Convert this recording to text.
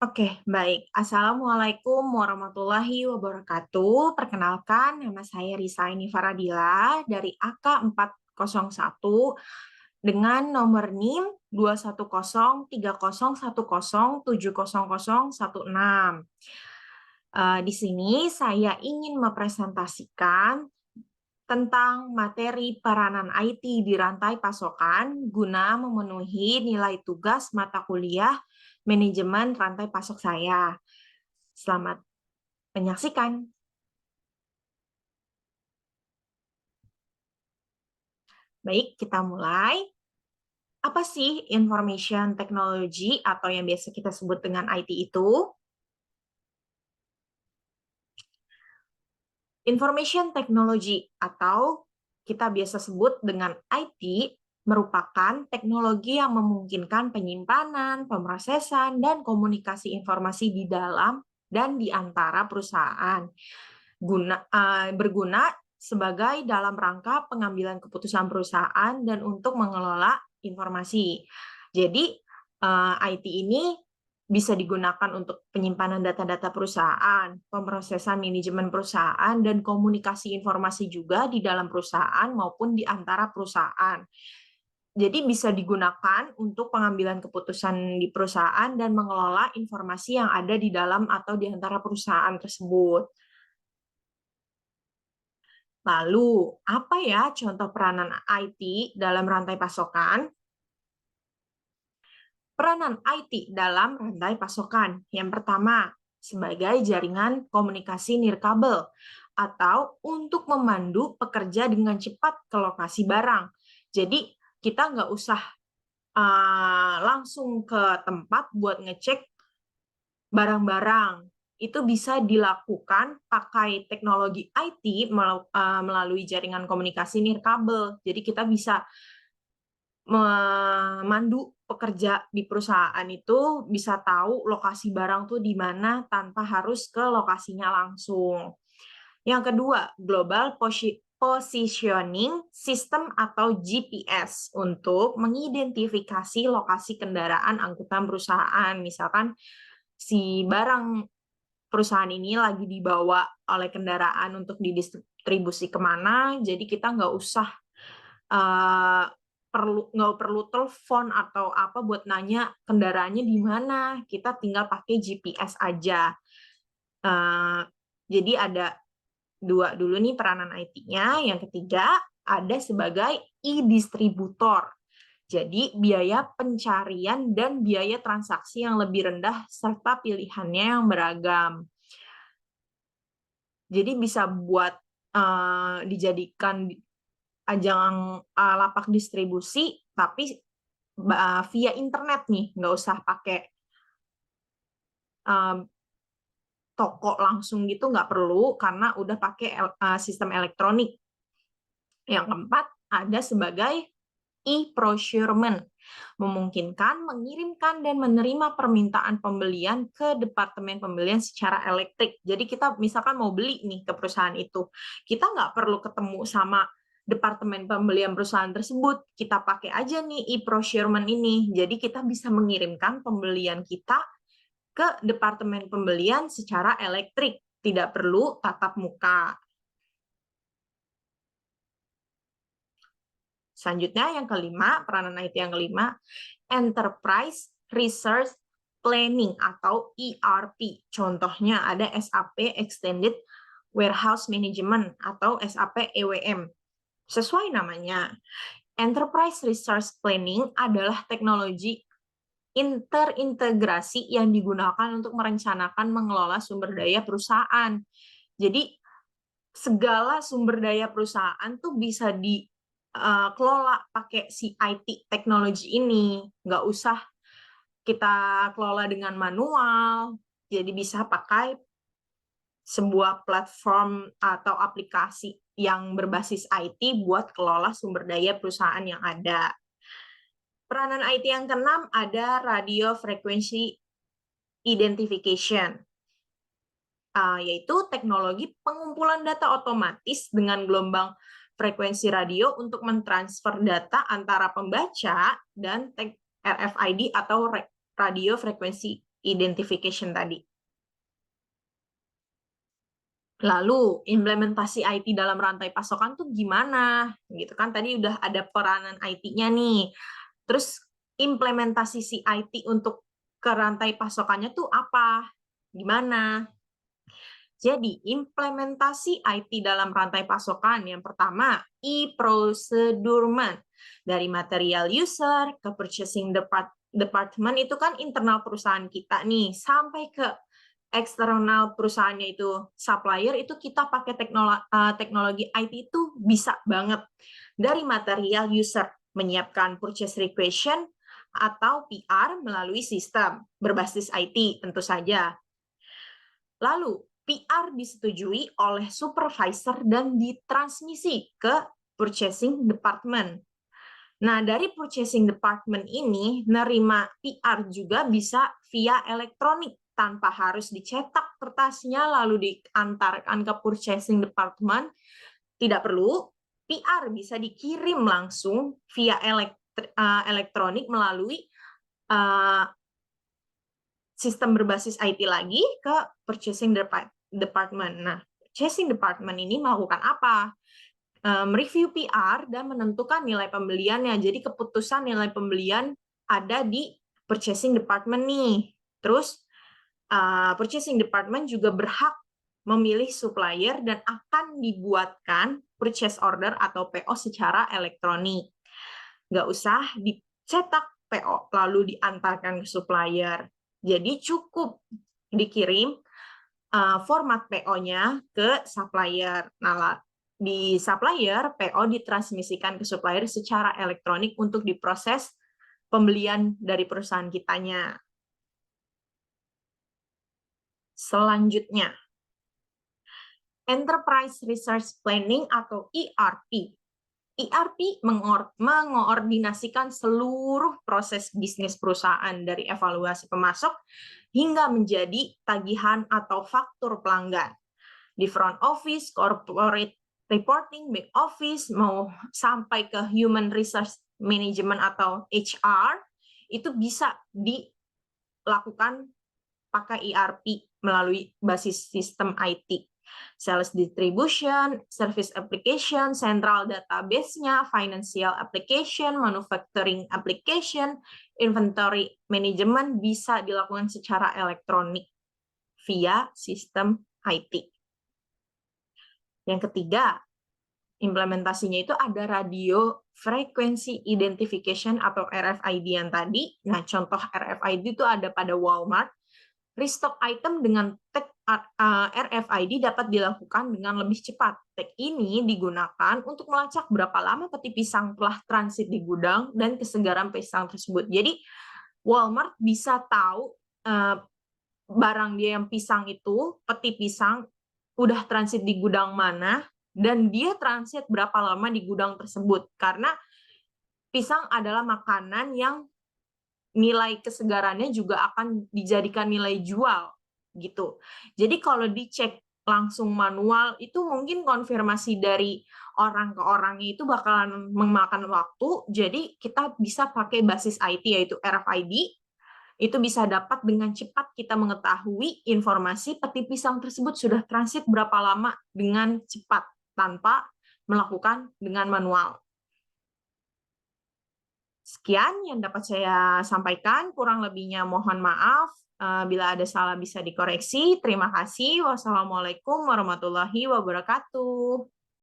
Oke, baik. Assalamualaikum warahmatullahi wabarakatuh. Perkenalkan, nama saya Risaini Faradila dari AK401 dengan nomor NIM 2103010700016. Di sini saya ingin mempresentasikan tentang materi peranan IT di rantai pasokan guna memenuhi nilai tugas mata kuliah manajemen rantai pasok saya. Selamat menyaksikan. Baik, kita mulai. Apa sih information technology atau yang biasa kita sebut dengan IT itu? Information technology atau kita biasa sebut dengan IT merupakan teknologi yang memungkinkan penyimpanan, pemrosesan, dan komunikasi informasi di dalam dan di antara perusahaan. Berguna sebagai dalam rangka pengambilan keputusan perusahaan dan untuk mengelola informasi. Jadi, IT ini bisa digunakan untuk penyimpanan data-data perusahaan, pemrosesan manajemen perusahaan, dan komunikasi informasi juga di dalam perusahaan maupun di antara perusahaan. Jadi bisa digunakan untuk pengambilan keputusan di perusahaan dan mengelola informasi yang ada di dalam atau di antara perusahaan tersebut. Lalu, apa ya contoh peranan IT dalam rantai pasokan? Peranan IT dalam rantai pasokan. Yang pertama, sebagai jaringan komunikasi nirkabel atau untuk memandu pekerja dengan cepat ke lokasi barang. Jadi, kita nggak usah langsung ke tempat buat ngecek barang-barang. Itu bisa dilakukan pakai teknologi IT melalui jaringan komunikasi nirkabel. Jadi, kita bisa memandu pekerja di perusahaan itu bisa tahu lokasi barang tuh di mana tanpa harus ke lokasinya langsung. Yang kedua, Global Positioning System atau GPS untuk mengidentifikasi lokasi kendaraan angkutan perusahaan. Misalkan si barang perusahaan ini lagi dibawa oleh kendaraan untuk didistribusi kemana, jadi kita nggak usah nggak perlu telepon atau apa buat nanya kendaraannya di mana, kita tinggal pakai GPS aja. Jadi ada dua dulu nih peranan IT-nya. Yang ketiga, ada sebagai e-distributor. Jadi biaya pencarian dan biaya transaksi yang lebih rendah serta pilihannya yang beragam. Jadi bisa buat dijadikan ajang lapak distribusi, tapi via internet nih, nggak usah pakai toko langsung gitu, nggak perlu, karena udah pakai sistem elektronik. Yang keempat, ada sebagai e-procurement, memungkinkan mengirimkan dan menerima permintaan pembelian ke departemen pembelian secara elektrik. Jadi kita misalkan mau beli nih ke perusahaan itu, kita nggak perlu ketemu sama departemen pembelian perusahaan tersebut, kita pakai aja nih e-procurement ini. Jadi kita bisa mengirimkan pembelian kita ke departemen pembelian secara elektrik, tidak perlu tatap muka. Selanjutnya yang kelima, peranan IT yang kelima, Enterprise Resource Planning atau ERP. Contohnya ada SAP Extended Warehouse Management atau SAP EWM. Sesuai namanya, Enterprise Resource Planning adalah teknologi terintegrasi yang digunakan untuk merencanakan mengelola sumber daya perusahaan. Jadi segala sumber daya perusahaan tuh bisa dikelola pakai si IT teknologi ini, nggak usah kita kelola dengan manual, jadi bisa pakai sebuah platform atau aplikasi yang berbasis IT buat kelola sumber daya perusahaan yang ada. Peranan IT yang keenam ada radio frequency identification, yaitu teknologi pengumpulan data otomatis dengan gelombang frekuensi radio untuk mentransfer data antara pembaca dan RFID atau radio frekuensi identification tadi. Lalu implementasi IT dalam rantai pasokan tuh gimana? Gitu kan tadi udah ada peranan IT-nya nih. Terus implementasi si IT untuk ke rantai pasokannya tuh apa? Gimana? Jadi, implementasi IT dalam rantai pasokan yang pertama, e-procurement. Dari material user ke purchasing department itu kan internal perusahaan kita nih, sampai ke eksternal perusahaannya itu supplier itu kita pakai teknologi IT itu bisa banget. Dari material user, menyiapkan purchase requisition atau PR melalui sistem berbasis IT tentu saja. Lalu, PR disetujui oleh supervisor dan ditransmisi ke purchasing department. Nah, dari purchasing department ini, nerima PR juga bisa via elektronik tanpa harus dicetak kertasnya lalu diantarkan ke purchasing department. Tidak perlu, PR bisa dikirim langsung via elektronik melalui sistem berbasis IT lagi ke purchasing department. Nah, purchasing department ini melakukan apa? Mereview PR dan menentukan nilai pembeliannya. Jadi keputusan nilai pembelian ada di purchasing department nih. Terus purchasing department juga berhak memilih supplier dan akan dibuatkan purchase order atau PO secara elektronik. Nggak usah dicetak PO lalu diantarkan ke supplier. Jadi cukup dikirim format PO-nya ke supplier. Nah, di supplier, PO ditransmisikan ke supplier secara elektronik untuk diproses pembelian dari perusahaan kitanya. Selanjutnya, Enterprise Resource Planning atau ERP. ERP mengoordinasikan seluruh proses bisnis perusahaan dari evaluasi pemasok hingga menjadi tagihan atau faktur pelanggan. Di front office, corporate reporting, back office, mau sampai ke human resource management atau HR, itu bisa dilakukan pakai ERP melalui basis sistem IT. Sales distribution, service application, central database-nya, financial application, manufacturing application, inventory management bisa dilakukan secara elektronik via sistem IT. Yang ketiga, implementasinya itu ada radio frequency identification atau RFID yang tadi. Nah, contoh RFID itu ada pada Walmart. Restock item dengan tag RFID dapat dilakukan dengan lebih cepat. Tag ini digunakan untuk melacak berapa lama peti pisang telah transit di gudang dan kesegaran pisang tersebut. Jadi Walmart bisa tahu barang dia yang pisang itu, peti pisang, udah transit di gudang mana, dan dia transit berapa lama di gudang tersebut. Karena pisang adalah makanan yang nilai kesegarannya juga akan dijadikan nilai jual gitu. Jadi kalau dicek langsung manual itu mungkin konfirmasi dari orang ke orang itu bakalan memakan waktu. Jadi kita bisa pakai basis IT yaitu RFID. Itu bisa dapat dengan cepat kita mengetahui informasi peti pisang tersebut sudah transit berapa lama dengan cepat tanpa melakukan dengan manual. Sekian yang dapat saya sampaikan, kurang lebihnya mohon maaf. Bila ada salah bisa dikoreksi. Terima kasih. Wassalamualaikum warahmatullahi wabarakatuh.